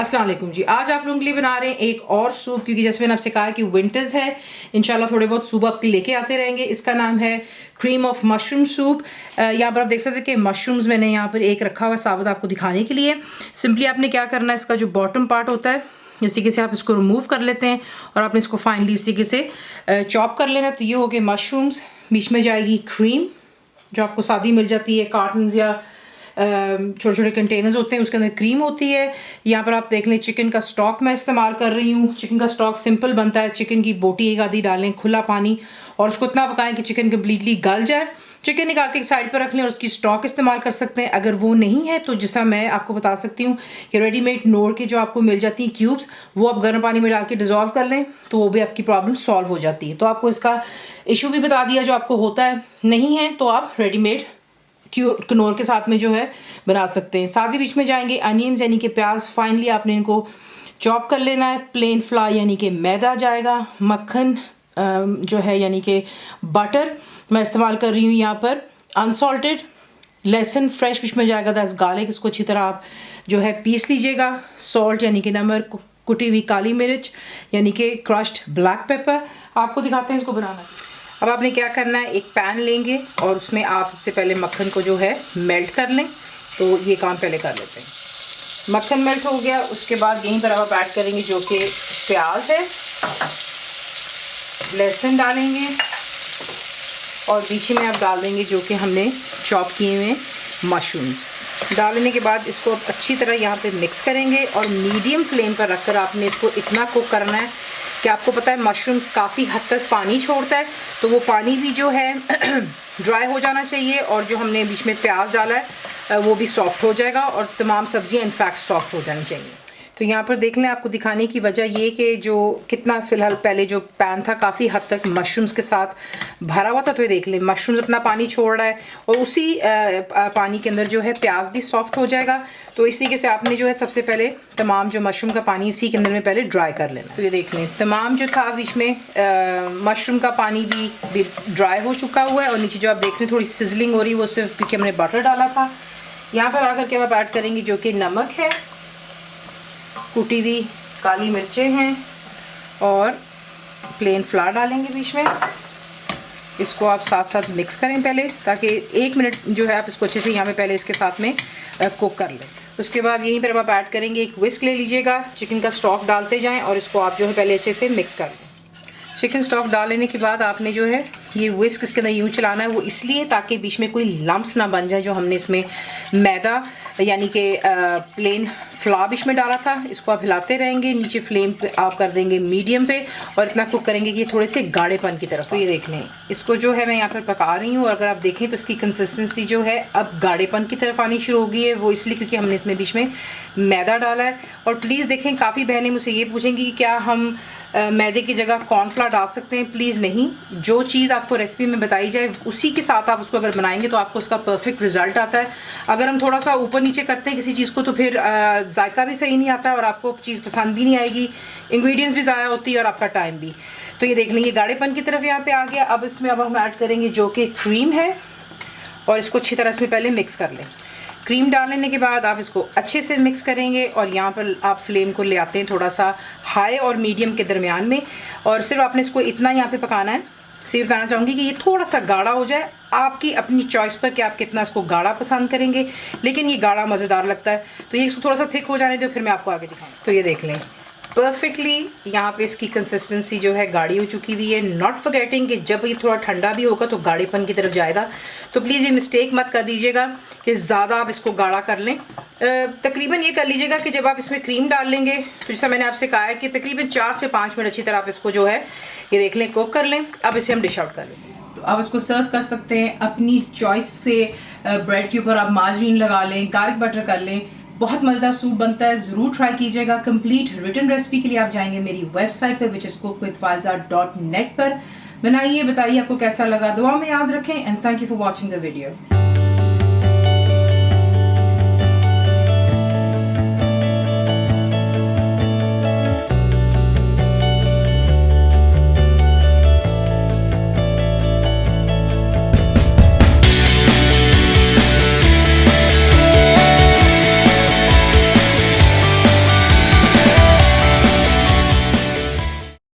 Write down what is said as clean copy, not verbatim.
अस्सलाम वालेकुम जी। आज आप लोगों के लिए बना रहे हैं एक और सूप, क्योंकि जैसे मैंने आपसे कहा कि विंटर्स है, इंशाल्लाह थोड़े बहुत सूप आपके लेके आते रहेंगे। इसका नाम है क्रीम ऑफ मशरूम सूप। यहाँ पर आप देख सकते हैं कि मशरूम्स मैंने यहाँ पर एक रखा हुआ साबुत आपको दिखाने के लिए। सिंपली आपने क्या करना है, इसका जो बॉटम पार्ट होता है इस तरीके से आप इसको रिमूव कर लेते हैं और आपने इसको फाइनली इस तरीके से चॉप कर लेना। तो ये हो गए मशरूम्स, बीच में जाएगी क्रीम जो आपको सादी मिल जाती है, कार्टन या छोटे छोटे कंटेनर्स होते हैं उसके अंदर क्रीम होती है। यहाँ पर आप देख लें चिकन का स्टॉक मैं इस्तेमाल कर रही हूँ। चिकन का स्टॉक सिंपल बनता है, चिकन की बोटी एक आधी डालें, खुला पानी, और उसको इतना पकाएं कि चिकन कम्प्लीटली गल जाए। चिकन निकाल के एक साइड पर रख लें और उसकी स्टॉक इस्तेमाल कर सकते हैं। अगर वो नहीं है तो जैसा मैं आपको बता सकती हूँ कि रेडीमेड नोर के जो आपको मिल जाती हैं क्यूब्स, वो आप गर्म पानी में डाल के डिजॉल्व कर लें तो वो भी आपकी प्रॉब्लम सॉल्व हो जाती है। तो आपको इसका इशू भी बता दिया जो आपको होता है, नहीं है तो आप रेडीमेड कनौर के साथ में जो है बना सकते हैं। साथ ही बीच में जाएंगे अनियंस यानी कि प्याज, फाइनली आपने इनको चॉप कर लेना है। प्लेन फ्लावर यानी कि मैदा जाएगा। मक्खन जो है यानी कि बटर मैं इस्तेमाल कर रही हूँ यहाँ पर। अनसॉल्टेड लहसुन फ्रेश बीच में जाएगा, दैट्स गार्लिक, इसको अच्छी तरह आप जो है पीस लीजिएगा। सॉल्ट यानी कि नमक, कुटी हुई काली मिर्च यानी कि क्रश्ड ब्लैक पेपर। आपको दिखाते हैं इसको बनाना। अब आपने क्या करना है, एक पैन लेंगे और उसमें आप सबसे पहले मक्खन को जो है मेल्ट कर लें। तो ये काम पहले कर लेते हैं। मक्खन मेल्ट हो गया, उसके बाद यहीं पर आप ऐड करेंगे जो कि प्याज है, लहसुन डालेंगे और बीच में आप डाल देंगे जो कि हमने चॉप किए हुए मशरूम्स। डालने के बाद इसको आप अच्छी तरह यहाँ पे मिक्स करेंगे और मीडियम फ्लेम पर रखकर आपने इसको इतना कुक करना है कि आपको पता है मशरूम्स काफ़ी हद तक पानी छोड़ता है, तो वो पानी भी जो है ड्राई हो जाना चाहिए और जो हमने बीच में प्याज डाला है वो भी सॉफ्ट हो जाएगा और तमाम सब्जियां इनफैक्ट सॉफ्ट हो जानी चाहिए। तो यहाँ पर देख लें, आपको दिखाने की वजह ये कि जो कितना फ़िलहाल पहले जो पैन था काफ़ी हद तक मशरूम्स के साथ भरा हुआ था। तो ये देख लें मशरूम्स अपना पानी छोड़ रहा है और उसी पानी के अंदर जो है प्याज भी सॉफ्ट हो जाएगा। तो इसी के से आपने जो है सबसे पहले तमाम जो मशरूम का पानी इसी के अंदर में पहले ड्राई कर लेना। तो ये देख लें तमाम जो था बीच में मशरूम का पानी भी ड्राई हो चुका हुआ है और नीचे जो आप देख रहे हैं थोड़ी सिजलिंग हो रही है, वो सिर्फ क्योंकि हमने बटर डाला था। यहाँ पर आकर के आप ऐड करेंगे जो कि नमक है, कुटी हुई काली मिर्चें हैं और प्लेन फ्लावर डालेंगे बीच में। इसको आप साथ साथ मिक्स करें पहले, ताकि 1 मिनट जो है आप इसको अच्छे से यहाँ पे पहले इसके साथ में कुक कर लें। उसके बाद यहीं पर आप ऐड करेंगे एक विस्क ले लीजिएगा, चिकन का स्टॉक डालते जाएं और इसको आप जो है पहले अच्छे से मिक्स कर लें। चिकन स्टॉक डाल लेने के बाद आपने जो है ये विस्क इसके अंदर यूँ चलाना है, वो इसलिए ताकि बीच में कोई लम्प्स ना बन जाए। जो हमने इसमें मैदा यानी कि प्लेन फ्लावर बीच में डाला था, इसको आप हिलाते रहेंगे। नीचे फ्लेम पे आप कर देंगे मीडियम पे और इतना कुक करेंगे कि ये थोड़े से गाढ़ेपन की तरफ। तो ये देख लें, इसको जो है मैं यहाँ पर पका रही हूँ और अगर आप देखें तो इसकी कंसिस्टेंसी जो है अब गाढ़ेपन की तरफ आनी शुरू हो गई है। वो इसलिए क्योंकि हमने इसमें बीच में मैदा डाला है। और प्लीज़ देखें, काफ़ी बहनें मुझसे ये पूछेंगी कि क्या हम मैदे की जगह कॉर्नफ्लावर डाल सकते हैं? प्लीज़ नहीं। जो चीज़ आपको रेसिपी में बताई जाए उसी के साथ आप उसको अगर बनाएंगे तो आपको उसका परफेक्ट रिजल्ट आता है। अगर हम थोड़ा सा ऊपर नीचे करते हैं किसी चीज़ को तो फिर जायका भी सही नहीं आता है और आपको चीज़ पसंद भी नहीं आएगी, इंग्रेडिएंट्स भी ज़ाया होती है और आपका टाइम भी। तो ये देख लेंगे गाढ़ेपन की तरफ यहाँ पे आ गया। अब इसमें अब हम ऐड करेंगे जो कि क्रीम है और इसको अच्छी तरह इसमें पहले मिक्स कर लें। क्रीम डाल लेने के बाद आप इसको अच्छे से मिक्स करेंगे और यहाँ पर आप फ्लेम को ले आते हैं थोड़ा सा हाई और मीडियम के दरमियान में और सिर्फ आपने इसको इतना यहाँ पे पकाना है। सिर्फ बताना चाहूँगी कि ये थोड़ा सा गाढ़ा हो जाए, आपकी अपनी चॉइस पर कि आप कितना इसको गाढ़ा पसंद करेंगे, लेकिन ये गाढ़ा मज़ेदार लगता है। तो ये इसको थोड़ा सा थिक हो जाने दो, फिर मैं आपको आगे दिखाऊँ। तो ये देख लें परफेक्टली यहाँ पे इसकी कंसिस्टेंसी जो है गाढ़ी हो चुकी हुई है। नॉट फॉरगेटिंग कि जब ये थोड़ा ठंडा भी होगा तो गाढ़ेपन की तरफ जाएगा। तो प्लीज़ ये मिस्टेक मत कर दीजिएगा कि ज़्यादा आप इसको गाढ़ा कर लें। तकरीबन ये कर लीजिएगा कि जब आप इसमें क्रीम डाल लेंगे तो जैसा मैंने आपसे कहा है कि तकरीबन 4 से 5 मिनट अच्छी तरह आप इसको जो है ये देख लें कुक कर लें। अब इसे हम डिश आउट कर लें। तो आप इसको सर्व कर सकते हैं अपनी चॉइस से। ब्रेड के ऊपर आप मार्जरीन लगा लें, गार्लिक बटर कर लें, बहुत मज़ेदार सूप बनता है। ज़रूर ट्राई कीजिएगा। कंप्लीट रिटन रेसिपी के लिए आप जाएंगे मेरी वेबसाइट पर which is cookwithfaiza.net पर। बनाइए, बताइए आपको कैसा लगा। दुआ में याद रखें and thank you for watching the video.